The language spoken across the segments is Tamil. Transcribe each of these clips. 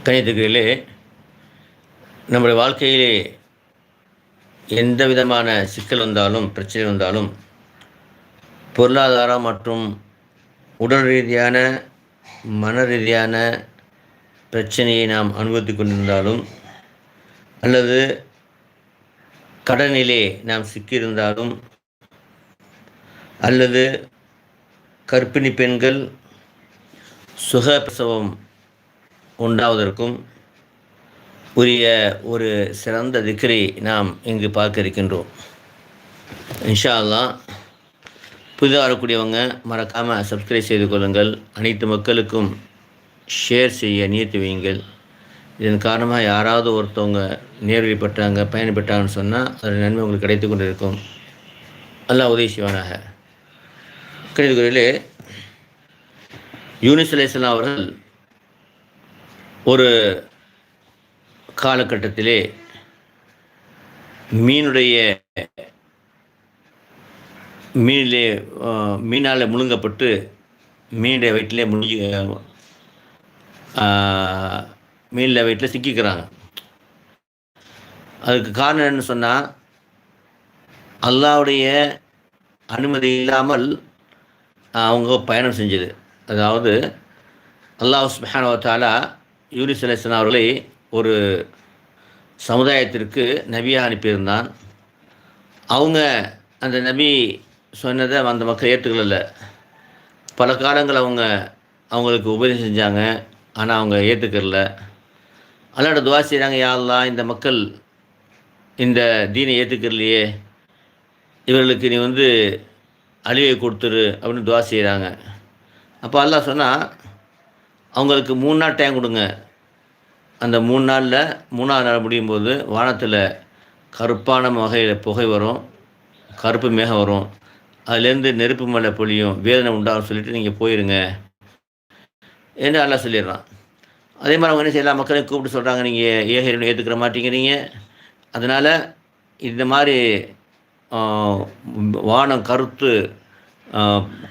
கணிதர்களே, நம்முடைய வாழ்க்கையிலே எந்த விதமான சிக்கல் வந்தாலும், பிரச்சனை வந்தாலும், பொருளாதாரம் மற்றும் உடல் ரீதியான, மன ரீதியான பிரச்சனையை நாம் அனுபவித்துக் கொண்டிருந்தாலும், அல்லது கடனிலே நாம் சிக்கியிருந்தாலும், அல்லது கர்ப்பிணி பெண்கள் சுகப்பிரசவம் உண்டாவதற்கும் உரிய ஒரு சிறந்த திக்ரை நாம் இங்கு பார்க்க இருக்கின்றோம். இன்ஷா அல்லாஹ் புதிதாக வரக்கூடியவங்க மறக்காமல் சப்ஸ்கிரைப் செய்து கொள்ளுங்கள். அனைத்து மக்களுக்கும் ஷேர் செய்ய நியத்து வையுங்கள். இதன் காரணமாக யாராவது ஒருத்தவங்க நேர்வழிப்பட்டாங்க, பயன்பெற்றாங்கன்னு சொன்னால் அதில் நன்மை உங்களுக்கு கிடைத்து கொண்டு இருக்கும். அல்லாஹ் உதவி செய்வானாக. கிடைத்துக்குறையிலே யூனுஸ் அலைஹிஸ்ஸலாம் அவர்கள் ஒரு காலகட்டத்திலே மீனால் முழுங்கப்பட்டு மீனுடைய வயிற்றிலே மீனில் வயிற்றில் சிக்கிக்கிறாங்க. அதுக்கு காரணம் என்னன்னு சொன்னால், அல்லாஹ்வுடைய அனுமதி இல்லாமல் அவங்க பயணம் செஞ்சது. அதாவது அல்லாஹ் சுப்ஹானஹு வ தஆலா யூனுஸ் அலைஹிஸ்ஸலாம் அவர்களை ஒரு சமுதாயத்திற்கு நபியாக அனுப்பியிருந்தான். அவங்க அந்த நபி சொன்னதை அந்த மக்கள் ஏற்றுக்கல. பல காலங்கள் அவங்களுக்கு உபதேசம் செஞ்சாங்க, ஆனால் அவங்க ஏற்றுக்கல. அல்லாஹ்ட்ட துஆ செய்கிறாங்க, யா அல்லாஹ், இந்த மக்கள் இந்த தீனை ஏற்றுக்கலையே, இவர்களுக்கு நீ அழிவை கொடுத்துரு அப்படின்னு துஆ செய்கிறாங்க. அப்போ அல்லாஹ் சொன்னால், அவங்களுக்கு 3 நாள் டைம் கொடுங்க. அந்த 3 நாளில் 3ஆவது நாள் முடியும் போது வானத்தில் கருப்பான வகையில் புகை வரும், கருப்பு மேகம் வரும், அதுலேருந்து நெருப்பு மழை பொழியும், வேதனை உண்டாகும் சொல்லிவிட்டு நீங்கள் போயிருங்க என்று அல்லாஹ் சொல்லிடுறான். அதே மாதிரி அவங்க என்ன செய்யலாம், மக்களையும் கூப்பிட்டு சொல்கிறாங்க, நீங்கள் ஏகரினை ஏற்றுக்கிற மாட்டேங்கிறீங்க, அதனால் இந்த மாதிரி வானம்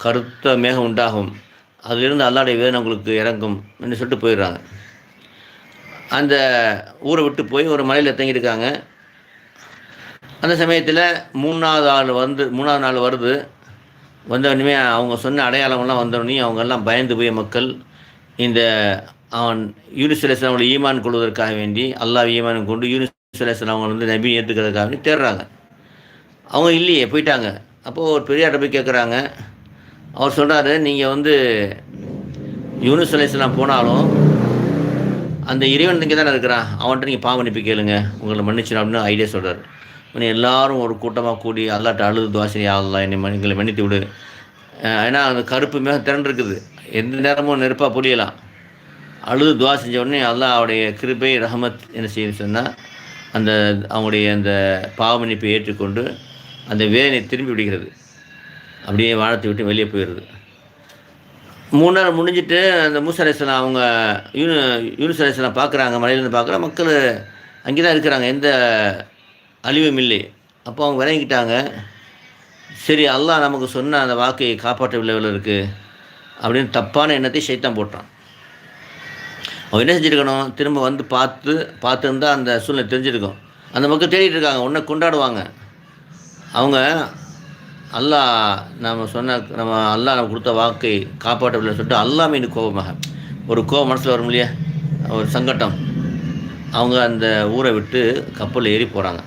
கருத்த மேகம் உண்டாகும், அதிலிருந்து அல்லாஹ்வுடைய வேதனை உங்களுக்கு இறங்கும் என்று சொல்லிட்டு போயிடுறாங்க. அந்த ஊரை விட்டு போய் ஒரு மலையில் தங்கியிருக்காங்க. அந்த சமயத்தில் 3ஆவது நாள் வருது. வந்தவொடனே அவங்க சொன்ன அடையாளங்கள்லாம் வந்தவொடனே அவங்கெல்லாம் பயந்து போய் மக்கள் யூனுஸ் அலைஹிஸ்ஸலாம் அவங்களை ஈமான் கொள்வதற்காக வேண்டி, அல்லாஹ் ஈமான் கொண்டு யூனுஸ் அலைஹிஸ்ஸலாம் அவங்க நபி ஏற்றுக்கிறதுக்காக வேண்டி தேடுறாங்க. அவங்க இல்லையே, போயிட்டாங்க. அப்போது ஒரு பெரியார்ட்ட போய் கேட்குறாங்க. அவர் சொல்கிறாரு, நீங்கள் யூனுஸ் அலைஹிஸ்ஸலாம் போனாலும் அந்த இறைவன் இங்கே தானே இருக்கிறான், அவன்கிட்ட நீங்கள் பாவம் மன்னிப்பு கேளுங்க, உங்களை மன்னிச்சிடும் அப்படின்னு ஐடியா சொல்கிறார். எல்லாரும் ஒரு கூட்டமாக கூடி அல்லாஹ்ட்ட அழுது துஆ செய்ய, யா அல்லாஹ், எங்களை மன்னித்து விடு. ஏன்னா அந்த கருப்பு மேகம் திரண்டிருக்குது, எந்த நேரமும் நெருப்பாக பொழியலாம். அழுது துஆ செஞ்ச உடனே அல்லாஹ்வுடைய கிருபை ரஹமத் என்ன செய்யுன்னு சொன்னால், அவங்களுடைய அந்த பாவ மன்னிப்பை ஏற்றுக்கொண்டு அந்த வேதனை திரும்பி விடுகிறது, அப்படியே வானத்தை விட்டு வெளியே போயிடுது. 3 நாள் முடிஞ்சிட்டு அந்த மூசா அலைஹிஸ்ஸலாம் அவங்க யூனுஸ் அலைஹிஸ்ஸலாம் பார்க்குறாங்க, மலையிலேருந்து பார்க்குற மக்கள் அங்கே தான் இருக்கிறாங்க, எந்த அழிவும் இல்லை. அப்போ அவங்க விளங்கிட்டாங்க, சரி அல்லாஹ் நமக்கு சொன்ன அந்த வாக்கை காப்பாற்றவில்லை இருக்குது அப்படின்னு தப்பான எண்ணத்தை ஷைத்தான் போட்டான். அவங்க என்ன செஞ்சுருக்கணும், திரும்ப பார்த்துருந்தா அந்த சூழ்நிலை தெரிஞ்சிருக்கும். அந்த மக்கள் தேடிட்டு இருக்காங்க, உன்னை கொண்டாடுவாங்க. அவங்க அல்லாஹ் அல்லாஹ் நம்ம கொடுத்த வாக்கை காப்பாற்றவில்லைன்னு சொல்லிட்டு அல்லாஹ் மீது கோபமாக ஒரு கோபம் மனசில் வரும் இல்லையா, ஒரு சங்கட்டம். அவங்க அந்த ஊரை விட்டு கப்பலில் ஏறி போகிறாங்க.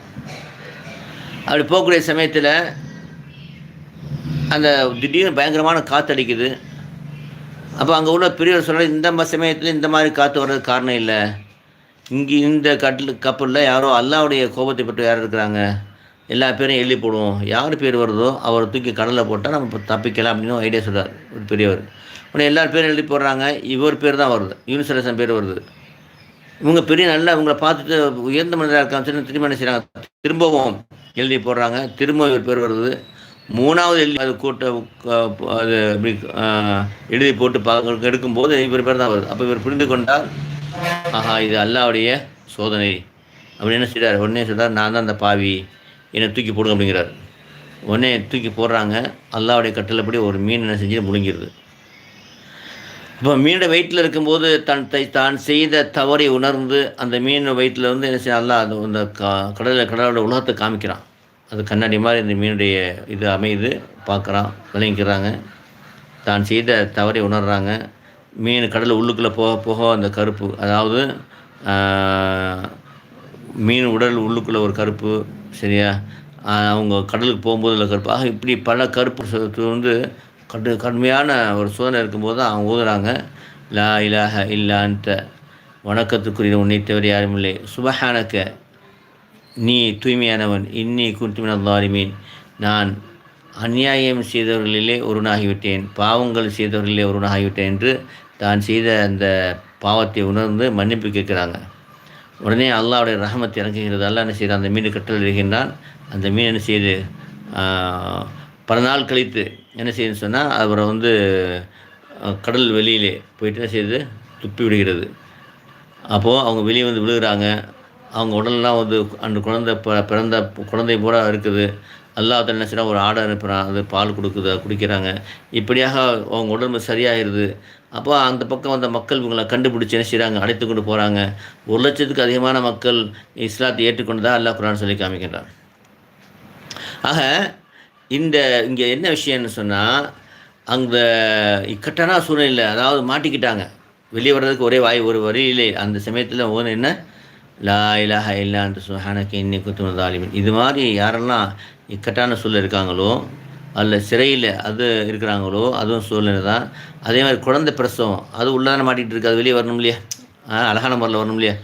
அப்படி போகக்கூடிய சமயத்தில் அந்த திடீர்னு பயங்கரமான காற்று அடிக்குது. அப்போ அங்கே உள்ள பெரியவர் சொல்கிற, இந்த சமயத்தில் இந்த மாதிரி காற்று வர்றது காரணம் இல்லை, இந்த கப்பலில் யாரோ அல்லாஹ்வுடைய கோபத்தை பற்றி யார் இருக்கிறாங்க, எல்லா பேரையும் எழுதி போடுவோம், யார் பேர் வருதோ அவரை தூக்கி கடலில் போட்டால் நம்ம தப்பிக்கலாம் அப்படின்னு ஐடியா சொல்கிறார் ஒரு பெரியவர். உடனே எல்லார் பேரும் எழுதி போடுறாங்க, இவர் பேர் தான் வருது, யூனுஸ் அலைஹிஸ்ஸலாம் பேர் வருது. இவங்க பெரிய நல்லா இவங்களை பார்த்துட்டு உயர்ந்த மனிதராக இருக்காங்க, சரி திரும்ப என்ன செய்கிறாங்க, திரும்பவும் எழுதி போடுறாங்க, திரும்ப இவர் பேர் வருது. 3ஆவது அது இப்படி எழுதி போட்டு எடுக்கும்போது இவர் பேர் தான் வருது. அப்போ இவர் புரிந்து கொண்டால், ஆஹா, இது அல்லாஹ்வுடைய சோதனை அப்படின்னு என்ன செய்கிறார். உடனே சொல்கிறார், நான் தான் அந்த பாவி, என்னை தூக்கி போடுங்க அப்படிங்கிறார். உடனே தூக்கி போடுறாங்க. அல்லாஹ்வுடைய கட்டளைப்படி ஒரு மீன் என்ன செஞ்சு முழுங்கிடுது. இப்போ மீனோட வயிற்றில் இருக்கும்போது தான் செய்த தவறை உணர்ந்து அந்த மீன் வயிற்றில் வந்து என்ன செய்ய நல்லா அது அந்த கடலோட உலகத்தை காமிக்கிறான். அது கண்ணாடி மாதிரி இந்த மீனுடைய இது அமையுது, பார்க்குறான், விளங்கிக்கிறாங்க. தான் செய்த தவறை உணர்றாங்க. மீன் கடல் உள்ளுக்குள்ளே போக போக அந்த கருப்பு, அதாவது மீன் உடல் உள்ளுக்குள்ளே ஒரு கருப்பு, சரியா? அவங்க கடலுக்கு போகும்போது உள்ள கருப்பு. ஆக இப்படி பல கருப்பு வந்து கடுமையான ஒரு சோதனை இருக்கும்போது தான் அவங்க ஊதுறாங்க, லா இலாஹ இல்லா அன்த, வணக்கத்துக்குரிய உன்னை தவிர யாரும் இல்லை, சுபஹானக்க, நீ தூய்மையானவன், இன்னி குன்து மினல் ஸாலிமீன், நான் அநியாயம் செய்தவர்களிலே ஒருவனாகிவிட்டேன், பாவங்கள் செய்தவர்களிலே ஒருவனாகிவிட்டேன் என்று தான் செய்த அந்த பாவத்தை உணர்ந்து மன்னிப்பு கேட்குறாங்க. உடனே அல்லாஹ்வுடைய ரஹமத் இறங்குகிறது. அல்லாஹ் என்ன செய்கிறான், அந்த மீன் கட்டளையிடுகின்றான். அந்த மீன் என்ன செய்யுது, பல நாள் கழித்து என்ன செய்யுதுன்னு சொன்னால் அவரை வந்து கடல் வெளியிலே போயிட்டு என்ன செய்யுது, துப்பி விடுகிறது. அப்போது அவங்க வெளியே வந்து விழுகிறாங்க. அவங்க உடலெலாம் வந்து அந்த குழந்தை பிறந்த குழந்தை போல இருக்குது. அல்லாஹ் என்ன செய்கிறான், ஒரு ஆடை அனுப்புகிறான், அது பால் கொடுக்குது, குடிக்கிறாங்க. இப்படியாக அவங்க உடம்பு சரியாகிடுது. அப்போ அந்த பக்கம் வந்த மக்கள் இவங்களை கண்டுபிடிச்சி என்ன செய்கிறாங்க, அழைத்து கொண்டு போகிறாங்க. 1,00,000க்கு அதிகமான மக்கள் இஸ்லாத்தை ஏற்றுக்கொண்டதாக அல்லாஹ் குர்ஆன் சொல்லி காமிக்கின்றான். ஆக இங்கே என்ன விஷயம்னு சொன்னால், அந்த இக்கட்டான சூழ்நிலையில் அதாவது மாட்டிக்கிட்டாங்க. வெளியே வர்றதுக்கு ஒரே ஒரு வழியிலே அந்த சமயத்தில் ஒன்று என்ன, லா இலாஹ இல்லா அன்த சுப்ஹானக இன்னி குன்து மினல் ஸாலிமீன். இது மாதிரி யாரெல்லாம் இக்கட்டான சூழல் இருக்காங்களோ, அதில் சிறையில் அது இருக்கிறாங்களோ, அதுவும் சூழ்நிலை தான். அதே மாதிரி குழந்தை பிரசவம், அது உள்ளான மாட்டிகிட்டு இருக்குது, அது வெளியே வரணும் இல்லையா, அழகான முறையில் வரணும் இல்லையா.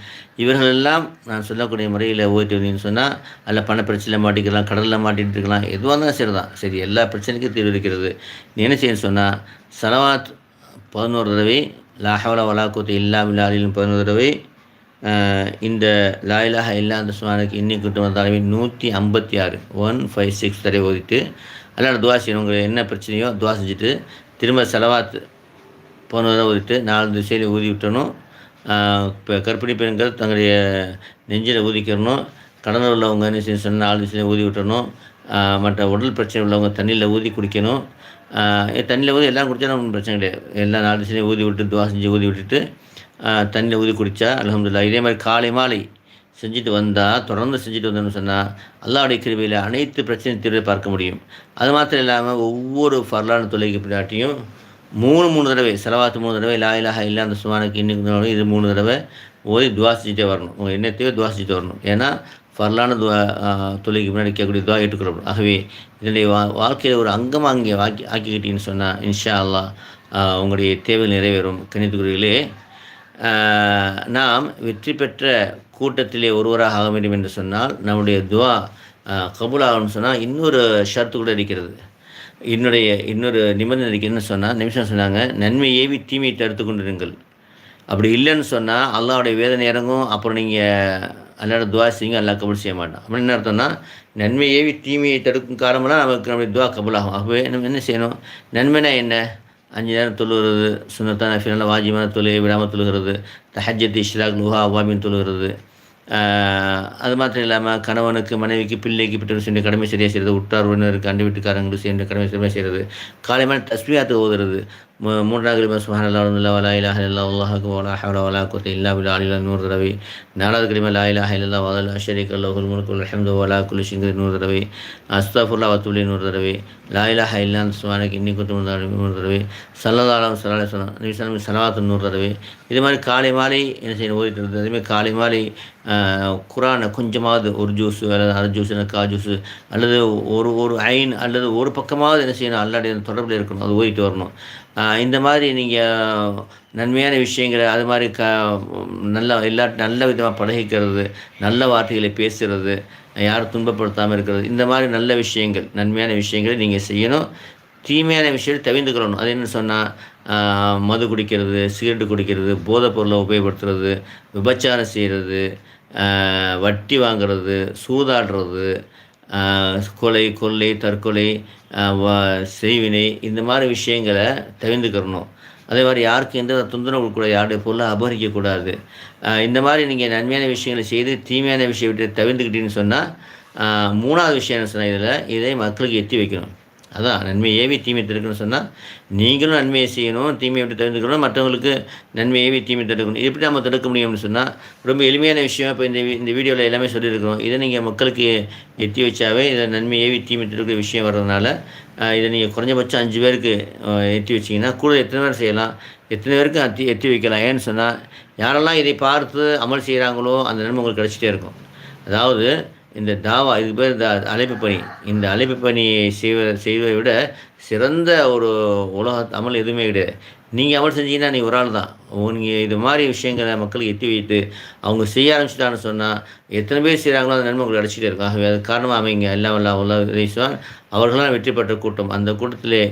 இவர்களெல்லாம் நான் சொல்லக்கூடிய முறையில் ஓய்ட்டு வந்தீங்கன்னு சொன்னால், அதில் பண பிரச்சனையில் மாட்டிக்கலாம், கடலில் மாட்டிகிட்டு இருக்கலாம், எதுவாக இருந்தாலும் சரி தான். சரி, எல்லா பிரச்சனைக்கும் தீர்வு இருக்கிறது. நீ என்ன செய்யணும்னு சொன்னால், ஸலவாத் 11 தடவை, லா ஹவ்ல வலா குவத்த இல்லா பில்லாஹ்னு 11 தடவை, இந்த லா இலாஹ இல்லா அன்த சுப்ஹானக இன்னி குன்து மினல் ஸாலிமீன் 156 156 தடவை ஓதிட்டு அல்லாஹ் துவா செய்யணும். உங்களுக்கு என்ன பிரச்சனையோ துவா செஞ்சுட்டு திரும்ப ஸலவாத் 11 தடவை ஓதிட்டு 4 திசையில் ஊதி விட்டணும். இப்போ கர்ப்பிணி பெண்கள் தங்களுடைய நெஞ்சில் ஊதிக்கிறணும். கடனில் உள்ளவங்க என்ன செய்ய சொன்னால் 4 திசையில் ஊதி விட்டணும். மற்ற உடல் பிரச்சனை உள்ளவங்க தண்ணியில் ஊதி குடிக்கணும். தண்ணியில் ஊதி எல்லாம் குடித்தா ஒன்றும் பிரச்சனை கிடையாது. எல்லா 4 திசையிலையும் ஊதி விட்டு துவா செஞ்சு ஊதி விட்டுட்டு தண்ணியில் ஊதி குடித்தா அல்ஹம்துலில்லாஹ். இதே மாதிரி காலை மாலை செஞ்சுட்டு வந்தால், தொடர்ந்து செஞ்சுட்டு வந்தோம்னு சொன்னால் அல்லாஹ்வுடைய கிருபையில் அனைத்து பிரச்சனையும் தீர்வை பார்க்க முடியும். அது மாத்திரம் இல்லாமல் ஒவ்வொரு ஃபர்லான தொழுகைக்கு பின்னாட்டியும் 3 தடவை ஸலவாத் 3 தடவை, லா இலாஹ இல்லா அன்த சுப்ஹானக இன்னி குன்து மினல் ஸாலிமீன் இது 3 தடவை ஓதி துவா செஞ்சுட்டே வரணும். உங்கள் எண்ணத்தையோ துவா செஞ்சுட்டு வரணும். ஏன்னா ஃபர்லான துவா தொழுகைக்கு முன்னாடி கேட்கக்கூடிய துவா ஏற்றுக்கொள்ளப்படும். ஆகவே இதனுடைய வாழ்க்கையில் ஒரு அங்கமாக இங்கே ஆக்கிக்கிட்டீங்கன்னு சொன்னால் இன்ஷா அல்லாஹ் உங்களுடைய தேவை நிறைவேறும். கணித்துக்குரியர்களே, நாம் வெற்றி பெற்ற கூட்டத்திலே ஒருவராக ஆக வேண்டும் என்று சொன்னால், நம்முடைய துவா கபூலாகணும்னு சொன்னால் இன்னொரு ஷர்த்து கூட இருக்கிறது. இன்னொரு நிபந்தனை இருக்குன்னு சொன்னால், நிமிஷம் சொன்னாங்க, நன்மை ஏவி தீமையை தடுத்து கொண்டிருங்கள். அப்படி இல்லைன்னு சொன்னால் அல்லாஹ்வுடைய வேதனை இறங்கும். அப்புறம் நீங்கள் அல்லாஹ்வோட துவா செய்யுங்க, அல்லாஹ் கபூல் செய்ய மாட்டான். அப்படின்னு என்ன அர்த்தம்னா, நன்மை ஏவி தீமையை தடுக்கும் காரணம்லாம் நமக்கு நம்முடைய துவா கபூலாகும். ஆகவே நம்ம என்ன செய்யணும், நன்மைனா என்ன, 5 நேரம் தொழுகிறது, சுன்னத்தான நஃபிலான வாஜிபான தொழுகை விடாமல் தொழுகிறது, தஹஜ்ஜத் இஷ்ராக் லுஹா அவாபின் தொழுகிறது. அது மாத்திரம் இல்லாமல் கணவனுக்கு மனைவிக்கு பிள்ளைக்கு பெற்றோர் செய்ய கடமை சரியாக செய்கிறது, உற்றார் உறவினருக்கு அண்டை வீட்டுக்காரங்களுக்கு செய்ய கடமை சரியாக செய்கிறது, காலைமான தஸ்பீஹாத் ஓதுறது, 3வது கலிமா சுப்ஹானல்லாஹ் வல்ஹம்துலில்லாஹ் வலா இலாஹ இல்லல்லாஹ் வல்லாஹு அக்பர் வலா ஹவ்ல வலா குவத்த இல்லா பில்லாஹ் 100 தடவை, 4வது கலிமா லா இலாஹ இல்லல்லாஹ் வஹ்தஹு லா ஷரீக லஹு லஹுல் முல்கு வல் ஹம்து வலா குல்லி ஷைஇன் கதீர் 100 தடவை, அஸ்தக்ஃபிருல்லாஹ் வ அத்தூபு இலைஹி 100 தடவை, லா இலாஹ இல்லா அன்த சுப்ஹானக இன்னி குன்து மினல் ஸாலிமீன் 100 தடவை, ஸல்லல்லாஹு அலைஹி வஸல்லம் நபி ஸலவாத் 100 தடவை. இது மாதிரி காலை மாலை என்ன செய்யணும், ஓதிட்டு இருக்குது. அதேமாதிரி காலை மாலை குரானை கொஞ்சமாவது ஒரு ஜூஸு அல்லது அரை ஜூஸு அல்லது கால் ஜூஸு அல்லது ஒரு ஐன் அல்லது ஒரு பக்கமாவது என்ன செய்யணும், அல்லாஹ்வுடைய தொடர்பில் இருக்கணும், அது ஓதிட்டு வரணும். இந்த மாதிரி நீங்கள் நன்மையான விஷயங்களை அது மாதிரி நல்ல விதமாக பழகிக்கிறது, நல்ல வார்த்தைகளை பேசுகிறது, யாரும் துன்பப்படுத்தாமல் இருக்கிறது, இந்த மாதிரி நல்ல விஷயங்கள் நன்மையான விஷயங்களை நீங்கள் செய்யணும். தீமையான விஷயத்தை தவிர்த்துக்கிறணும். அது என்ன சொன்னால், மது குடிக்கிறது, சிகரெட்டு குடிக்கிறது, போதைப் பொருளை உபயோகப்படுத்துறது, விபச்சாரம் செய்கிறது, வட்டி வாங்கிறது, சூதாடுறது, கொலை கொள்ளை தற்கொலை செய்வினை, இந்த மாதிரி விஷயங்களை தவிர்த்துக்கிறணும். அதே மாதிரி யாருக்கு எந்த தொந்தரவு கூட, யாருடைய பொருளை அபகரிக்கக்கூடாது. இந்த மாதிரி நீங்கள் நன்மையான விஷயங்களை செய்து தீமையான விஷயத்தை தவிர்த்துக்கிட்டீங்கன்னு சொன்னால், 3வது விஷயம் என்ன சொன்னால், இதை மக்களுக்கு எத்தி வைக்கணும். அதான் நன்மை ஏவி தீமை தடுக்கணும்னு சொன்னால், நீங்களும் நன்மையை செய்யணும், தீமையை விட்டு தவிர்த்துக்கணும், மற்றவங்களுக்கு நன்மை ஏவி தீமை தடுக்கணும். இது எப்படி நம்ம தடுக்க முடியும்னு சொன்னால், ரொம்ப எளிமையான விஷயம். இப்போ இந்த வீடியோவில் எல்லாமே சொல்லியிருக்கிறோம். இதை நீங்கள் மக்களுக்கு எத்தி வச்சாவே இதை நன்மை ஏவி தீமை தடுக்கிற விஷயம் வர்றதுனால, இதை நீங்கள் குறைஞ்சபட்சம் 5 பேருக்கு எத்தி வச்சிங்கன்னா, கூட எத்தனை பேர் செய்யலாம், எத்தனை பேருக்கு எத்தி வைக்கலாம். ஏன்னு சொன்னால், யாரெல்லாம் இதை பார்த்து அமல் செய்கிறாங்களோ அந்த நன்மை உங்களுக்கு கிடச்சிட்டே இருக்கும். அதாவது இந்த தாவா இதுக்கு பேர் இந்த அழைப்பு பணி. இந்த அழைப்பு பணியை செய்வதை விட சிறந்த ஒரு உலக அமல் எதுவுமே கிடையாது. நீங்கள் அமல் செஞ்சீங்கன்னா நீங்கள் ஒரு ஆள் தான். நீங்கள் இது மாதிரி விஷயங்களை மக்களுக்கு எத்தி வைத்து அவங்க செய்ய ஆரம்பிச்சிட்டான்னு சொன்னால், எத்தனை பேர் செய்கிறாங்களோ அந்த நன்மை உங்களுக்கு கிடச்சிட்டே இருக்கும். ஆகவே அது காரணமாக அமைங்க. எல்லாம் வல்ல அல்லாஹ் அவர்களால் வெற்றி பெற்ற கூட்டம். அந்த கூட்டத்திலே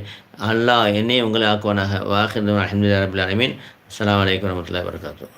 அல்லாஹ் என்னையும் உங்களை ஆக்குவானாக. வாஹிர் அல்ஹம்துலில்லாஹி ரப்பில் ஆலமீன். அஸ்ஸலாமு அலைக்கும் வரஹ்மத்துல்லாஹி வபரகாத்துஹு.